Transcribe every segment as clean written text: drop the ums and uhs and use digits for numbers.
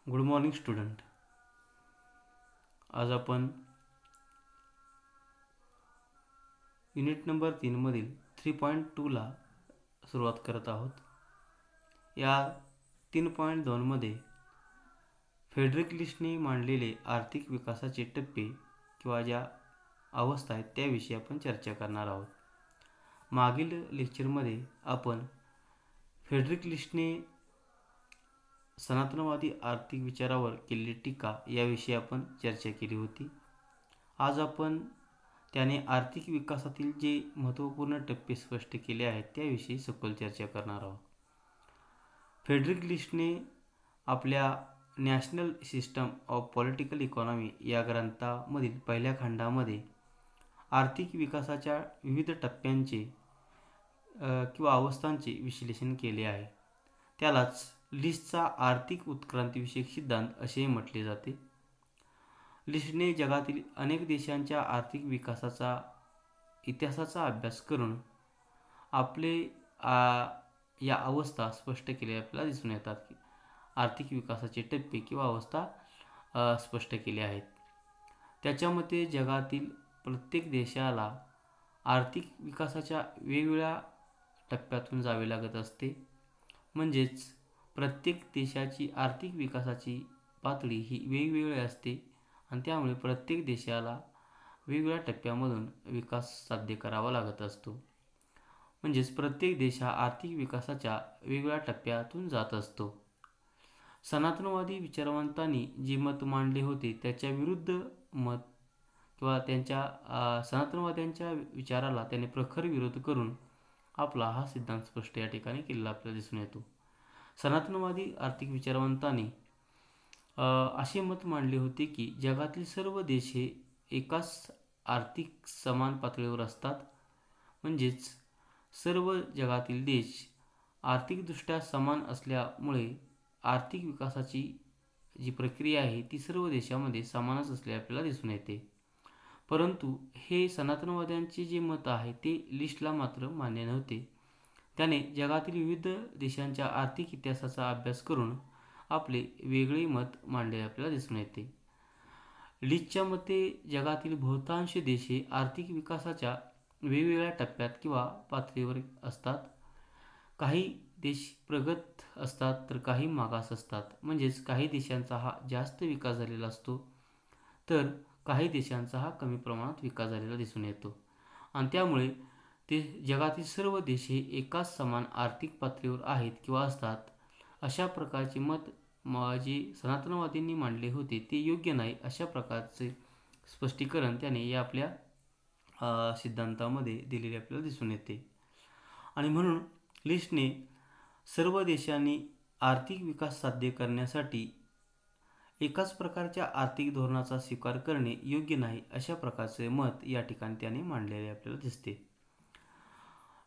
Good morning student. आज आपण unit number 3 मधील 3.2ला सुरुवात करत आहोत. या 3.2 मध्ये फेडरिक लिस्टने मांडलेले आर्थिक विकासाचे टप्पे किंवा ज्या अवस्था आहेत त्याविषयी आपण चर्चा करणार आहोत. मागील लेक्चरमध्ये आपण फेडरिक लिस्टने सनातनवादी आर्थिक विचारावर केलेली टीका याविषयी आपण चर्चा केली होती. आज आपण त्याने आर्थिक विकासातील जे महत्त्वपूर्ण टप्पे स्पष्ट केले आहेत त्याविषयी सखोल चर्चा करणार आहोत. फेडरिक लिस्टने आपल्या national system of political economy या ग्रंथामधील पहिल्या खंडामध्ये आर्थिक विकासाच्या विविध टप्प्यांचे किंवा अवस्थांचे विश्लेषण केले आहे. त्यालाच लिस्टचा आर्थिक उत्क्रांतीविषयक सिद्धांत असेही म्हटले जाते. लिस्टने जगातील अनेक देशांच्या आर्थिक विकासाचा इतिहासाचा अभ्यास करून आपले या अवस्था स्पष्ट केल्या आपल्याला दिसून येतात की आर्थिक विकासाचे टप्पे किंवा अवस्था स्पष्ट केले आहेत. त्याच्यामध्ये जगातील प्रत्येक देशाला आर्थिक विकासाच्या वेगवेगळ्या टप्प्यातून जावे लागत असते. म्हणजेच प्रत्येक देशाची आर्थिक विकासाची पातळी ही वेगवेगळी असते आणि त्यामुळे प्रत्येक देशाला वेगवेगळ्या टप्प्यामधून विकास साध्य करावा लागत असतो. म्हणजेच प्रत्येक देश हा आर्थिक विकासाच्या वेगवेगळ्या टप्प्यातून जात असतो. सनातनवादी विचारवंतांनी जे मत मांडले होते त्याच्या विरुद्ध मत किंवा त्यांच्या सनातनवाद्यांच्या विचाराला त्याने प्रखर विरोध करून आपला हा सिद्धांत स्पष्ट या ठिकाणी केलेला आपल्याला दिसून येतो. सनातनवादी आर्थिक विचारवंतांनी असे मत मांडले होते की जगातील सर्व देश हे एकाच आर्थिक समान पातळीवर असतात. म्हणजेच सर्व जगातील देश आर्थिकदृष्ट्या समान असल्यामुळे आर्थिक विकासाची जी प्रक्रिया आहे ती सर्व देशामध्ये समानच असले आपल्याला दिसून येते. परंतु हे सनातनवाद्यांचे जे मत आहे ते लिस्टला मात्र मान्य नव्हते. त्याने जगातील विविध देशांच्या आर्थिक इतिहासाचा अभ्यास करून आपले वेगळे मत मांडले आपल्याला दिसून येते. लिस्टच्या मते जगातील बहुतांश देश हे आर्थिक विकासाच्या वेगवेगळ्या टप्प्यात किंवा पातळीवर असतात. काही देश प्रगत असतात तर काही मागास असतात. म्हणजेच काही देशांचा हा जास्त विकास झालेला असतो तर काही देशांचा हा कमी प्रमाणात विकास झालेला दिसून येतो. आणि त्यामुळे ते जगातील सर्व देश हे एकाच समान आर्थिक पातळीवर आहेत किंवा असतात अशा प्रकारचे मत जे सनातनवादींनी मांडले होते ते योग्य नाही अशा प्रकारचे स्पष्टीकरण त्याने या आपल्या सिद्धांतामध्ये दिलेले आपल्याला दिसून येते. आणि म्हणून लिस्टने सर्व देशांनी आर्थिक विकास साध्य करण्यासाठी एकाच प्रकारच्या आर्थिक धोरणाचा स्वीकार करणे योग्य नाही अशा प्रकारचे मत या ठिकाणी त्याने मांडलेले आपल्याला दिसते.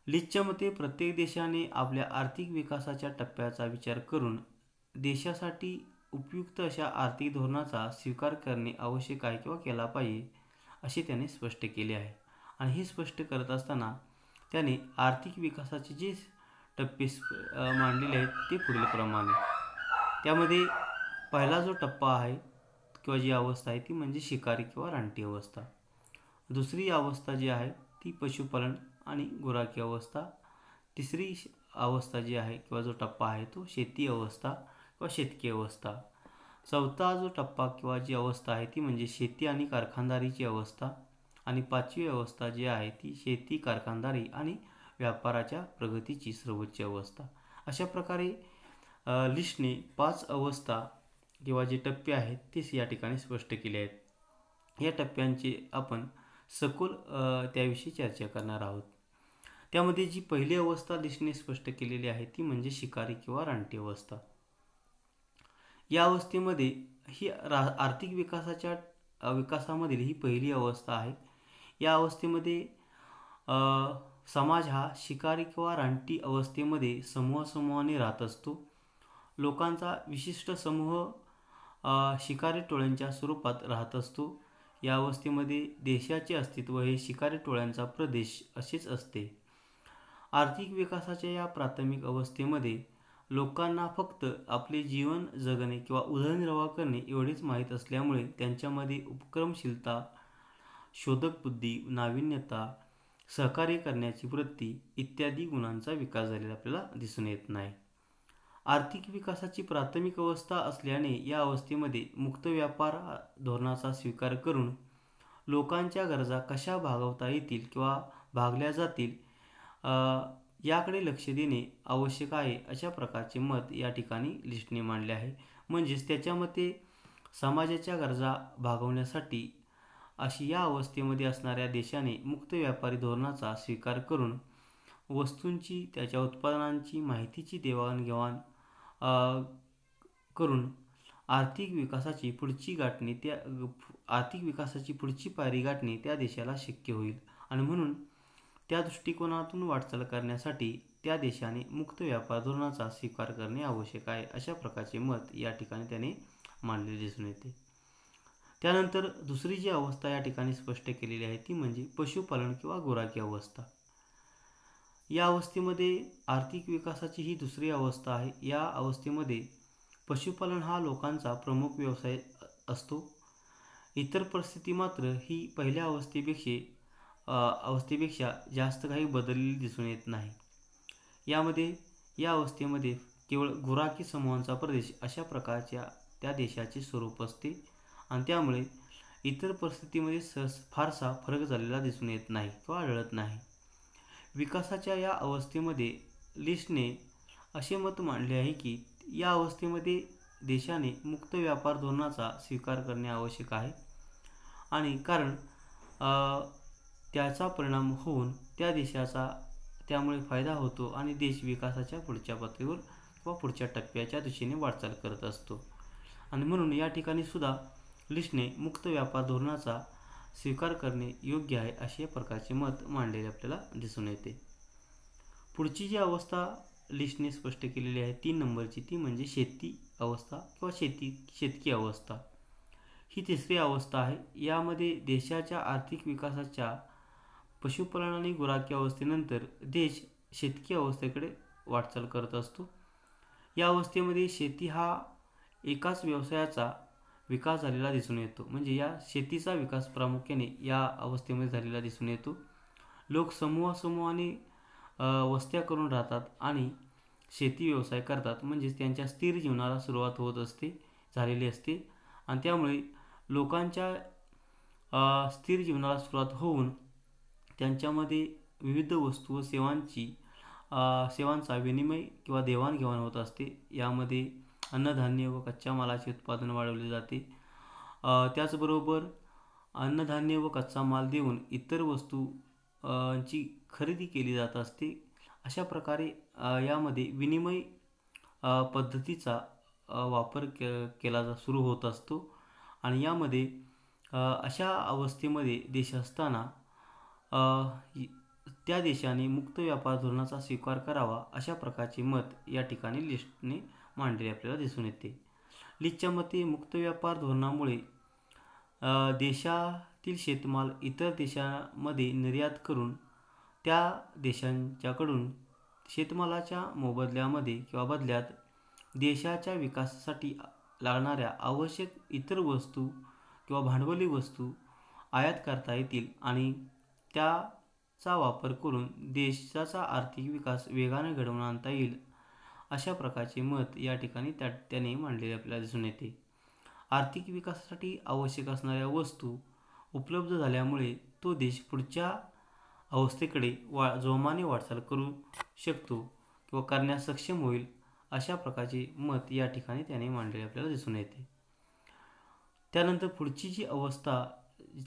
लिस्टच्या मते प्रत्येक देशाने आपल्या आर्थिक विकासाच्या टप्प्याचा विचार करून देशासाठी उपयुक्त अशा आर्थिक धोरणाचा स्वीकार करणे आवश्यक आहे किंवा केला पाहिजे असे त्याने स्पष्ट केले आहे. आणि हे स्पष्ट करत असताना त्याने आर्थिक विकासाचे जे टप्पे मांडलेले आहेत ते पुढीलप्रमाणे. त्यामध्ये पहिला जो टप्पा आहे किंवा जी अवस्था आहे ती म्हणजे शिकारी किंवा रानटी अवस्था. दुसरी अवस्था जी आहे ती पशुपालन आणि गुराखी अवस्था. तिसरी अवस्था जी आहे किंवा जो टप्पा आहे तो शेती अवस्था किंवा शेतकी अवस्था. चौथा जो टप्पा किंवा जी अवस्था आहे ती म्हणजे शेती आणि कारखानदारीची अवस्था. आणि पाचवी अवस्था जी आहे ती शेती, कारखानदारी आणि व्यापाराच्या प्रगतीची सर्वोच्च अवस्था. अशा प्रकारे लिस्टने 5 अवस्था किंवा जे टप्पे आहेत तेच या ठिकाणी स्पष्ट केले आहेत. या टप्प्यांचे आपण सखोल त्याविषयी चर्चा करणार आहोत. त्यामध्ये जी पहिली अवस्था लिस्टने स्पष्ट केलेली आहे ती म्हणजे शिकारी किंवा रानटी अवस्था. या अवस्थेमध्ये ही आर्थिक विकासामधील ही पहिली अवस्था आहे. या अवस्थेमध्ये समाज हा शिकारी किंवा रानटी अवस्थेमध्ये समूहाने राहत असतो. लोकांचा विशिष्ट समूह शिकारी टोळ्यांच्या स्वरूपात राहत असतो. या अवस्थेमध्ये देशाचे अस्तित्व हे शिकारी टोळ्यांचा प्रदेश असेच असते. आर्थिक विकासाच्या या प्राथमिक अवस्थेमध्ये लोकांना फक्त आपले जीवन जगणे किंवा उदरनिर्वाह करणे एवढेच माहीत असल्यामुळे त्यांच्यामध्ये उपक्रमशीलता, शोधक बुद्धी, नाविन्यता, सहकार्य करण्याची वृत्ती इत्यादी गुणांचा विकास झालेला आपल्याला दिसून येत नाही. आर्थिक विकासाची प्राथमिक अवस्था असल्याने या अवस्थेमध्ये मुक्त व्यापार धोरणाचा स्वीकार करून लोकांच्या गरजा कशा भागवता येतील किंवा भागल्या जातील याकडे लक्ष देणे आवश्यक आहे, अशा प्रकारचे मत या ठिकाणी लिस्टने मांडले आहे. म्हणजेच त्याच्या मते समाजाच्या गरजा भागवण्यासाठी अशी या अवस्थेमध्ये असणाऱ्या देशाने मुक्त व्यापारी धोरणाचा स्वीकार करून वस्तूंची, त्याच्या उत्पादनांची, माहितीची देवाणघेवाण करून आर्थिक विकासाची पुढची पायरी गाठणे त्या देशाला शक्य होईल. आणि म्हणून त्या दृष्टिकोनातून वाटचाल करण्यासाठी त्या देशाने मुक्त व्यापार धोरणाचा स्वीकार करणे आवश्यक आहे, अशा प्रकारचे मत या ठिकाणी त्याने मांडलेले दिसून येते. त्यानंतर दुसरी जी अवस्था या ठिकाणी स्पष्ट केलेली आहे ती म्हणजे पशुपालन किंवा गुराखी अवस्था. या अवस्थेमध्ये आर्थिक विकासाची ही दुसरी अवस्था आहे. या अवस्थेमध्ये पशुपालन हा लोकांचा प्रमुख व्यवसाय असतो. इतर परिस्थिती मात्र ही पहिल्या अवस्थेपेक्षा जास्त काही बदललेली दिसून येत नाही. या अवस्थेमध्ये केवळ गुराखी समूहांचा प्रदेश अशा प्रकारच्या त्या देशाचे स्वरूप असते आणि त्यामुळे इतर परिस्थितीमध्ये फारसा फरक झालेला दिसून येत नाही किंवा आढळत नाही. विकासाच्या या अवस्थेमध्ये लिस्टने असे मत मांडले आहे की या अवस्थेमध्ये देशाने मुक्त व्यापार धोरणाचा स्वीकार करणे आवश्यक आहे आणि कारण त्याचा परिणाम होऊन त्या देशाचा त्यामुळे फायदा होतो आणि देश विकासाच्या पुढच्या पातळीवर किंवा पुढच्या टप्प्याच्या दिशेने वाटचाल करत असतो. आणि म्हणून या ठिकाणी सुद्धा लिस्टने मुक्त व्यापार धोरणाचा स्वीकार करणे योग्य आहे, अशा प्रकारचे मत मांडलेले आपल्याला दिसून येते. पुढची जी अवस्था लिस्टने स्पष्ट केलेली आहे 3 नंबरची, ती म्हणजे शेती अवस्था किंवा शेतकी अवस्था. ही तिसरी अवस्था आहे. यामध्ये देशाच्या आर्थिक विकासाच्या पशुपालन आणि गुराखी अवस्थेनंतर देश शेतकी अवस्थेकडे वाटचाल करत असतो. या अवस्थेमध्ये शेती हा एकाच व्यवसायाचा विकास झालेला दिसून येतो. म्हणजे या शेतीचा विकास प्रामुख्याने या अवस्थेमध्ये झालेला दिसून येतो. लोक समूहाने वस्त्या करून राहतात आणि शेती व्यवसाय करतात. म्हणजेच त्यांच्या स्थिर जीवनाला सुरुवात झालेली असते आणि त्यामुळे लोकांच्या स्थिर जीवनाला सुरुवात होऊन त्यांच्यामध्ये विविध वस्तू व सेवांचा विनिमय किंवा देवाणघेवाण होत असते. यामध्ये अन्नधान्य व कच्च्या मालाचे उत्पादन वाढवले जाते. त्याचबरोबर अन्नधान्य व कच्चा माल देऊन इतर वस्तूंची खरेदी केली जात असते. अशा प्रकारे यामध्ये विनिमय पद्धतीचा वापर केला सुरू होत असतो आणि यामध्ये अशा अवस्थेमध्ये देश असताना त्या देशाने मुक्त व्यापार धोरणाचा स्वीकार करावा, अशा प्रकारचे मत या ठिकाणी लिस्टने मांडलेले आपल्याला दिसून येते. लिस्टच्या मते मुक्त व्यापार धोरणामुळे देशातील शेतमाल इतर देशांमध्ये निर्यात करून त्या देशांच्याकडून शेतमालाच्या मोबदल्यामध्ये किंवा बदल्यात देशाच्या विकासासाठी लागणाऱ्या आवश्यक इतर वस्तू किंवा भांडवली वस्तू आयात करता येतील आणि त्याचा वापर करून देशाचा आर्थिक विकास वेगाने घडवून आणता येईल, अशा प्रकारचे मत या ठिकाणी त्याने मांडलेले आपल्याला दिसून येते. आर्थिक विकासासाठी आवश्यक असणाऱ्या वस्तू उपलब्ध झाल्यामुळे तो देश पुढच्या अवस्थेकडे जोमाने वाटचाल करू शकतो किंवा करण्यास सक्षम होईल, अशा प्रकारचे मत या ठिकाणी त्याने मांडलेले आपल्याला दिसून येते. त्यानंतर पुढची जी अवस्था,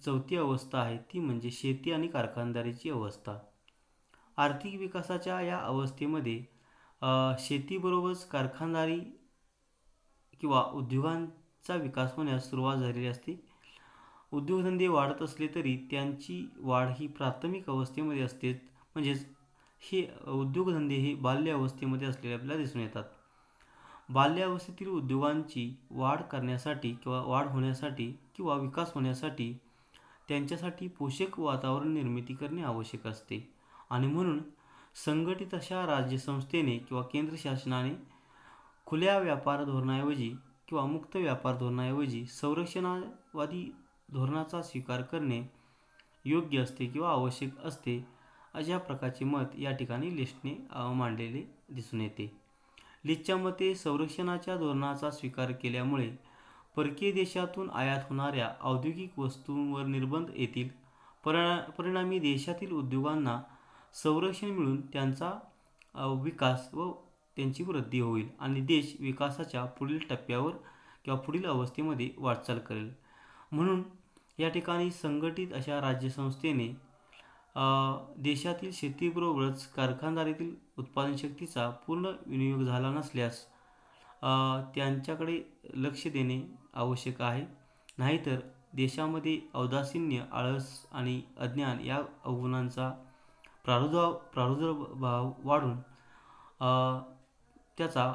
चौथी अवस्था आहे ती म्हणजे शेती आणि कारखानदारीची अवस्था. आर्थिक विकासाच्या या अवस्थेमध्ये शेतीबरोबरच कारखानदारी किंवा उद्योगांचा विकास होण्यास सुरुवात झालेली असते. उद्योगधंदे वाढत असले तरी त्यांची वाढ ही प्राथमिक अवस्थेमध्ये असते. म्हणजेच हे उद्योगधंदे हे बाल्य अवस्थेमध्ये असलेले आपल्याला दिसून येतात. बाल्य अवस्थेतील उद्योगांची वाढ करण्यासाठी किंवा वाढ होण्यासाठी किंवा विकास होण्यासाठी त्यांच्यासाठी पोषक वातावरण निर्मिती करणे आवश्यक असते आणि म्हणून संघटित अशा राज्यसंस्थेने किंवा केंद्र शासनाने खुल्या व्यापार धोरणाऐवजी किंवा मुक्त व्यापार धोरणाऐवजी संरक्षणवादी धोरणाचा स्वीकार करणे योग्य असते किंवा आवश्यक असते, अशा प्रकारचे मत या ठिकाणी लिस्टने मांडलेले दिसून येते. लिस्टच्या मते संरक्षणाच्या धोरणाचा स्वीकार केल्यामुळे परकीय देशातून आयात होणाऱ्या औद्योगिक वस्तूंवर निर्बंध येतील. परिणामी देशातील उद्योगांना संरक्षण मिळून त्यांचा विकास व त्यांची वृद्धी होईल आणि देश विकासाच्या पुढील टप्प्यावर किंवा पुढील अवस्थेमध्ये वाटचाल करेल. म्हणून या ठिकाणी संघटित अशा राज्यसंस्थेने देशातील शेतीबरोबरच कारखानदारीतील उत्पादन शक्तीचा पूर्ण विनियोग झाला नसल्यास त्यांच्याकडे लक्ष देणे आवश्यक आहे. नाहीतर देशामध्ये औदासीन्य, आळस आणि अज्ञान या अवगुणांचा प्रादुर्भाव वाढून त्याचा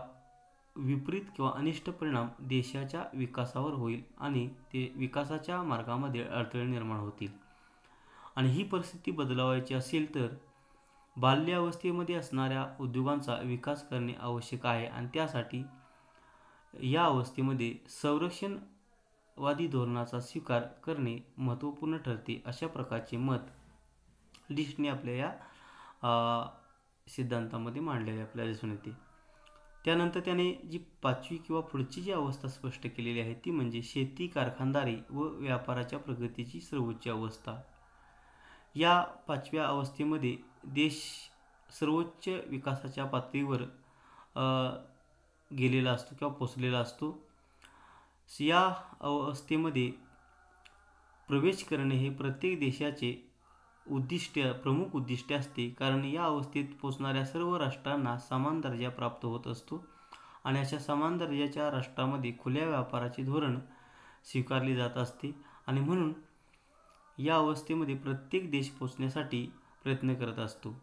विपरीत किंवा अनिष्ट परिणाम देशाच्या विकासावर होईल आणि ते विकासाच्या मार्गामध्ये अडथळे निर्माण होतील. आणि ही परिस्थिती बदलवायची असेल तर बाल्यावस्थेमध्ये असणाऱ्या उद्योगांचा विकास करणे आवश्यक आहे आणि त्यासाठी या अवस्थेमध्ये संरक्षणवादी धोरणाचा स्वीकार करणे महत्त्वपूर्ण ठरते, अशा प्रकारचे मत लिस्टने आपल्या या सिद्धांतामध्ये मांडलेले आपल्याला दिसून येते. त्यानंतर त्याने जी 5वी किंवा पुढची जी अवस्था स्पष्ट केलेली आहे ती म्हणजे शेती, कारखानदारी व व्यापाराच्या प्रगतीची सर्वोच्च अवस्था. या 5व्या अवस्थेमध्ये देश सर्वोच्च विकासाच्या पातळीवर गेलेला असतो किंवा पोचलेला असतो. या अवस्थेमध्ये प्रवेश करणे हे प्रत्येक देशाचे प्रमुख उद्दिष्ट असते, कारण या अवस्थेत पोचणाऱ्या सर्व राष्ट्रांना समान दर्जा प्राप्त होत असतो आणि अशा समान दर्जाच्या राष्ट्रामध्ये खुल्या व्यापाराचे धोरण स्वीकारले जात असते आणि म्हणून या अवस्थेमध्ये प्रत्येक देश पोचण्यासाठी प्रयत्न करत असतो.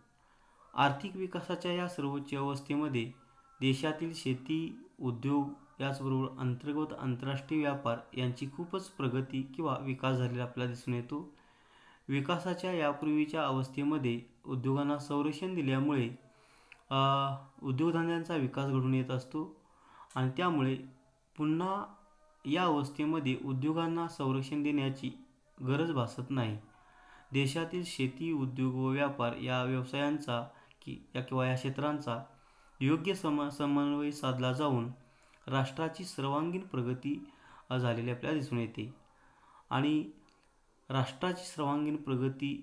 आर्थिक विकासाच्या या सर्वोच्च अवस्थेमध्ये देशातील शेती, उद्योग याचबरोबर अंतर्गत आंतरराष्ट्रीय व्यापार यांची खूपच प्रगती किंवा विकास झालेला आपल्याला दिसून येतो. विकासाच्या यापूर्वीच्या अवस्थेमध्ये उद्योगांना संरक्षण दिल्यामुळे उद्योगधंद्यांचा विकास घडून येत असतो आणि त्यामुळे पुन्हा या अवस्थेमध्ये उद्योगांना संरक्षण देण्याची गरज भासत नाही. देशातील शेती, उद्योग व व्यापार या व्यवसायांचा किंवा या क्षेत्रांचा योग्य समन्वय साधला जाऊन राष्ट्राची सर्वांगीण प्रगती झालेली आपल्याला दिसून येते. आणि राष्ट्राची सर्वांगीण प्रगती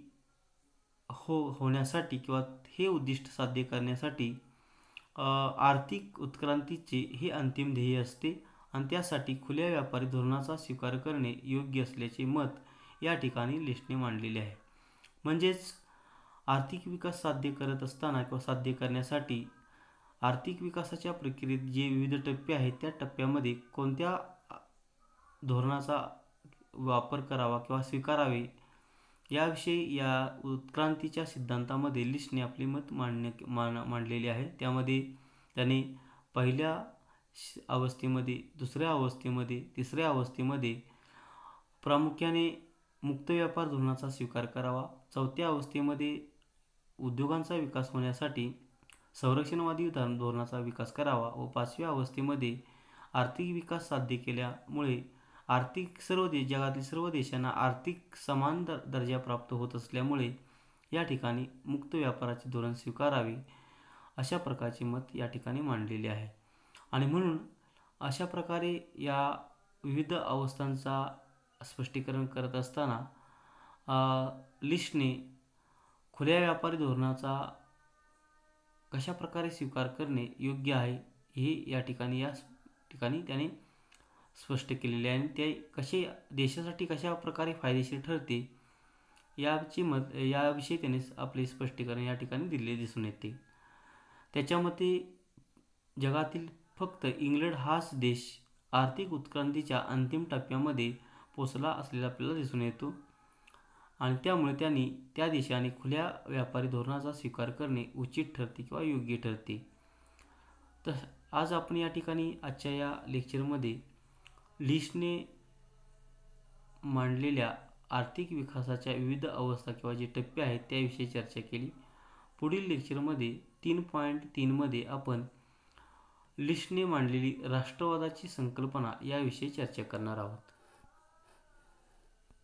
होण्यासाठी किंवा हे उद्दिष्ट साध्य करण्यासाठी आर्थिक उत्क्रांतीचे हे अंतिम ध्येय असते आणि त्यासाठी खुल्या व्यापारी धोरणाचा स्वीकार करणे योग्य असल्याचे मत या ठिकाणी लिस्टने मांडलेले आहे. म्हणजेच आर्थिक विकास साध्य करत असताना किंवा साध्य करण्यासाठी आर्थिक विकासाच्या प्रक्रियेत जे विविध टप्पे आहेत त्या टप्प्यामध्ये कोणत्या धोरणाचा वापर करावा किंवा स्वीकारावे याविषयी या उत्क्रांतीच्या सिद्धांतामध्ये लिस्टने आपले मत मांडलेले आहे. त्यामध्ये त्याने पहिल्या अवस्थेमध्ये, दुसऱ्या अवस्थेमध्ये, तिसऱ्या अवस्थेमध्ये प्रामुख्याने मुक्त व्यापार धोरणाचा स्वीकार करावा, चौथ्या अवस्थेमध्ये उद्योगांचा विकास होण्यासाठी संरक्षणवादी धोरणाचा विकास करावा व 5व्या अवस्थेमध्ये आर्थिक विकास साध्य केल्यामुळे जगातील सर्व देशांना आर्थिक समान दर्जा प्राप्त होत असल्यामुळे या ठिकाणी मुक्त व्यापाराचे धोरण स्वीकारावे, अशा प्रकारचे मत या ठिकाणी मांडलेले आहे. आणि म्हणून अशा प्रकारे या विविध अवस्थांचा स्पष्टीकरण करत असताना लिस्टने खुल्या व्यापारी धोरणाचा कशा प्रकारे स्वीकार करणे योग्य आहे हे या ठिकाणी त्याने स्पष्ट केलेले आहे आणि ते देशासाठी कशा प्रकारे फायदेशीर ठरते याविषयी त्याने आपले स्पष्टीकरण या ठिकाणी दिलेले दिसून येते. त्याच्या मते जगातील फक्त इंग्लंड हाच देश आर्थिक उत्क्रांतीच्या अंतिम टप्प्यामध्ये पोचला असलेला आपल्याला दिसून येतो आणि त्यामुळे त्या देशाने खुल्या व्यापारी धोरणाचा स्वीकार करणे उचित ठरते किंवा योग्य ठरते. तर आज आपण या ठिकाणी आजच्या या लेक्चरमध्ये लिस्टने मांडलेल्या आर्थिक विकासाच्या विविध अवस्था किंवा जे टप्पे आहेत त्याविषयी चर्चा केली. पुढील लेक्चरमध्ये 3.3 मध्ये आपण लिस्टने मांडलेली राष्ट्रवादाची संकल्पना याविषयी चर्चा करणार आहोत.